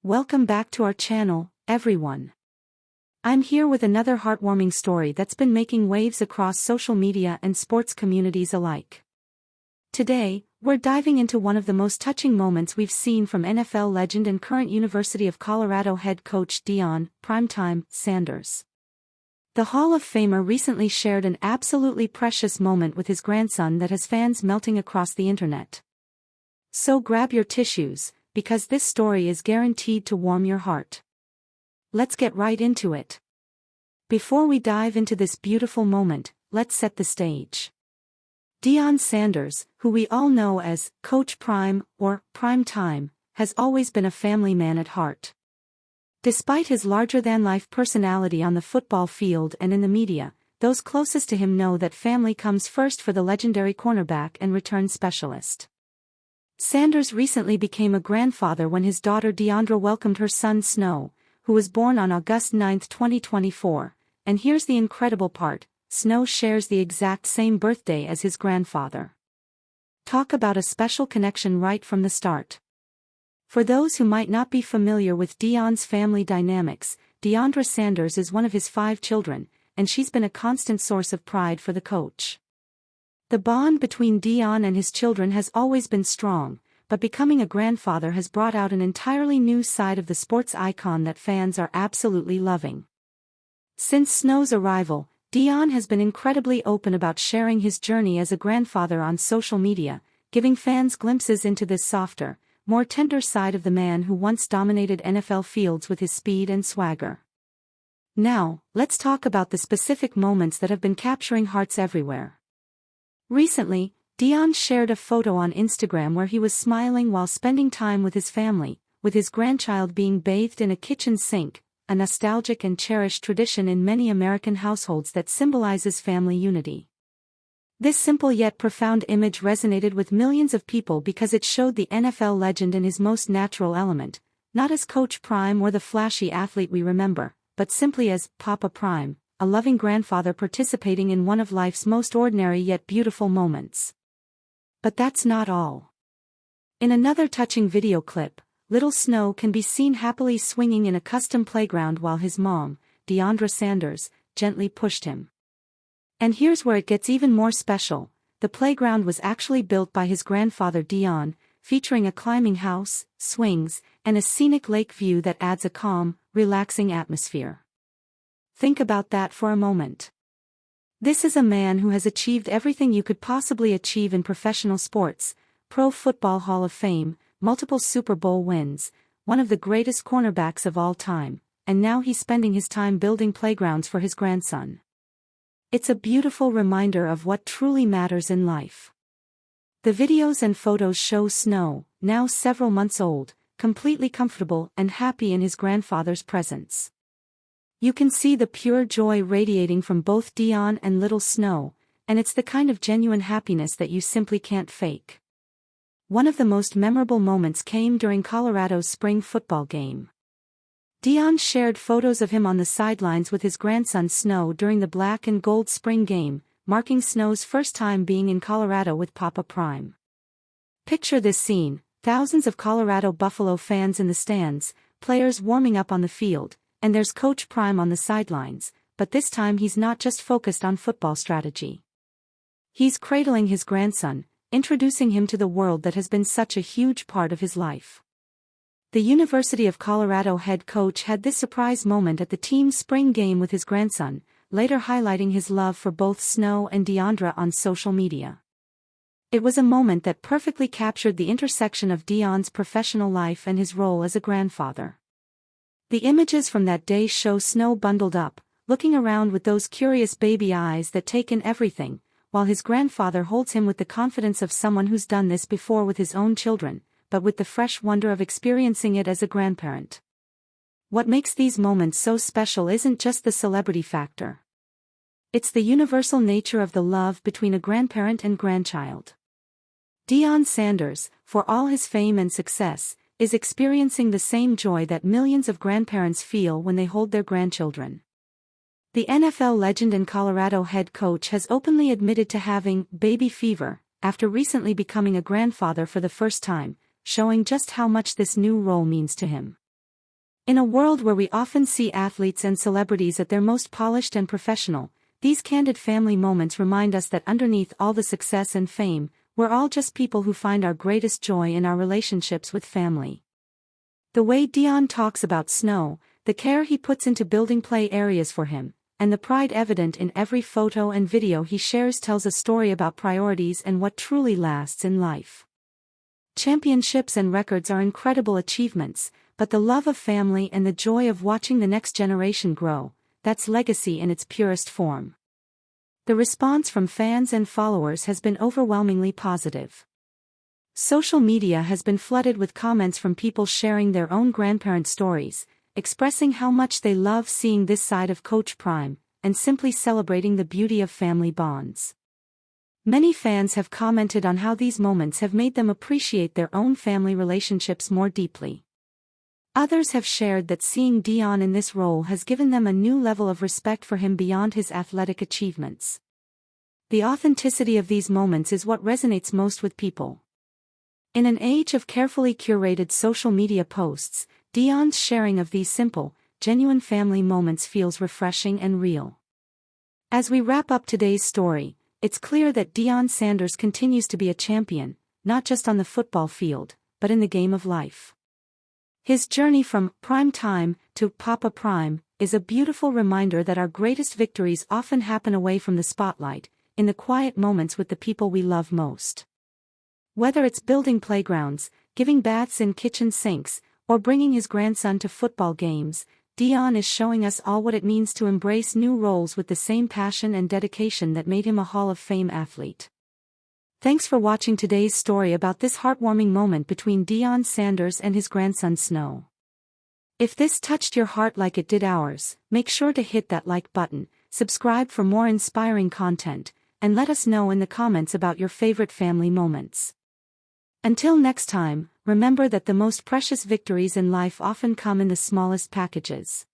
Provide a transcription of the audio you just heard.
Welcome back to our channel, everyone. I'm here with another heartwarming story that's been making waves across social media and sports communities alike. Today, we're diving into one of the most touching moments we've seen from NFL legend and current University of Colorado head coach Deion "Primetime" Sanders. The Hall of Famer recently shared an absolutely precious moment with his grandson that has fans melting across the internet. So grab your tissues, because this story is guaranteed to warm your heart. Let's get right into it. Before we dive into this beautiful moment, let's set the stage. Deion Sanders, who we all know as Coach Prime or Prime Time, has always been a family man at heart. Despite his larger-than-life personality on the football field and in the media, those closest to him know that family comes first for the legendary cornerback and return specialist. Sanders recently became a grandfather when his daughter Deandra welcomed her son Snow, who was born on August 9, 2024, and here's the incredible part: Snow shares the exact same birthday as his grandfather. Talk about a special connection right from the start. For those who might not be familiar with Deion's family dynamics, Deandra Sanders is one of his 5 children, and she's been a constant source of pride for the coach. The bond between Deion and his children has always been strong, but becoming a grandfather has brought out an entirely new side of the sports icon that fans are absolutely loving. Since Snow's arrival, Deion has been incredibly open about sharing his journey as a grandfather on social media, giving fans glimpses into this softer, more tender side of the man who once dominated NFL fields with his speed and swagger. Now, let's talk about the specific moments that have been capturing hearts everywhere. Recently, Deion shared a photo on Instagram where he was smiling while spending time with his family, with his grandchild being bathed in a kitchen sink, a nostalgic and cherished tradition in many American households that symbolizes family unity. This simple yet profound image resonated with millions of people because it showed the NFL legend in his most natural element, not as Coach Prime or the flashy athlete we remember, but simply as Papa Prime, a loving grandfather participating in one of life's most ordinary yet beautiful moments. But that's not all. In another touching video clip, little Snow can be seen happily swinging in a custom playground while his mom, Deandra Sanders, gently pushed him. And here's where it gets even more special: the playground was actually built by his grandfather Deion, featuring a climbing house, swings, and a scenic lake view that adds a calm, relaxing atmosphere. Think about that for a moment. This is a man who has achieved everything you could possibly achieve in professional sports: Pro Football Hall of Fame, multiple Super Bowl wins, one of the greatest cornerbacks of all time, and now he's spending his time building playgrounds for his grandson. It's a beautiful reminder of what truly matters in life. The videos and photos show Snow, now several months old, completely comfortable and happy in his grandfather's presence. You can see the pure joy radiating from both Deion and little Snow, and it's the kind of genuine happiness that you simply can't fake. One of the most memorable moments came during Colorado's spring football game. Deion shared photos of him on the sidelines with his grandson Snow during the black and gold spring game, marking Snow's first time being in Colorado with Papa Prime. Picture this scene: thousands of Colorado Buffalo fans in the stands, players warming up on the field, and there's Coach Prime on the sidelines, but this time he's not just focused on football strategy. He's cradling his grandson, introducing him to the world that has been such a huge part of his life. The University of Colorado head coach had this surprise moment at the team's spring game with his grandson, later highlighting his love for both Snow and Deandra on social media. It was a moment that perfectly captured the intersection of Deion's professional life and his role as a grandfather. The images from that day show Snow bundled up, looking around with those curious baby eyes that take in everything, while his grandfather holds him with the confidence of someone who's done this before with his own children, but with the fresh wonder of experiencing it as a grandparent. What makes these moments so special isn't just the celebrity factor. It's the universal nature of the love between a grandparent and grandchild. Deion Sanders, for all his fame and success, is experiencing the same joy that millions of grandparents feel when they hold their grandchildren. The NFL legend and Colorado head coach has openly admitted to having baby fever after recently becoming a grandfather for the first time, showing just how much this new role means to him. In a world where we often see athletes and celebrities at their most polished and professional, these candid family moments remind us that underneath all the success and fame, we're all just people who find our greatest joy in our relationships with family. The way Deion talks about Snow, the care he puts into building play areas for him, and the pride evident in every photo and video he shares tells a story about priorities and what truly lasts in life. Championships and records are incredible achievements, but the love of family and the joy of watching the next generation grow, that's legacy in its purest form. The response from fans and followers has been overwhelmingly positive. Social media has been flooded with comments from people sharing their own grandparent stories, expressing how much they love seeing this side of Coach Prime, and simply celebrating the beauty of family bonds. Many fans have commented on how these moments have made them appreciate their own family relationships more deeply. Others have shared that seeing Deion in this role has given them a new level of respect for him beyond his athletic achievements. The authenticity of these moments is what resonates most with people. In an age of carefully curated social media posts, Deion's sharing of these simple, genuine family moments feels refreshing and real. As we wrap up today's story, it's clear that Deion Sanders continues to be a champion, not just on the football field, but in the game of life. His journey from prime time to Papa Prime is a beautiful reminder that our greatest victories often happen away from the spotlight, in the quiet moments with the people we love most. Whether it's building playgrounds, giving baths in kitchen sinks, or bringing his grandson to football games, Deion is showing us all what it means to embrace new roles with the same passion and dedication that made him a Hall of Fame athlete. Thanks for watching today's story about this heartwarming moment between Deion Sanders and his grandson Snow. If this touched your heart like it did ours, make sure to hit that like button, subscribe for more inspiring content, and let us know in the comments about your favorite family moments. Until next time, remember that the most precious victories in life often come in the smallest packages.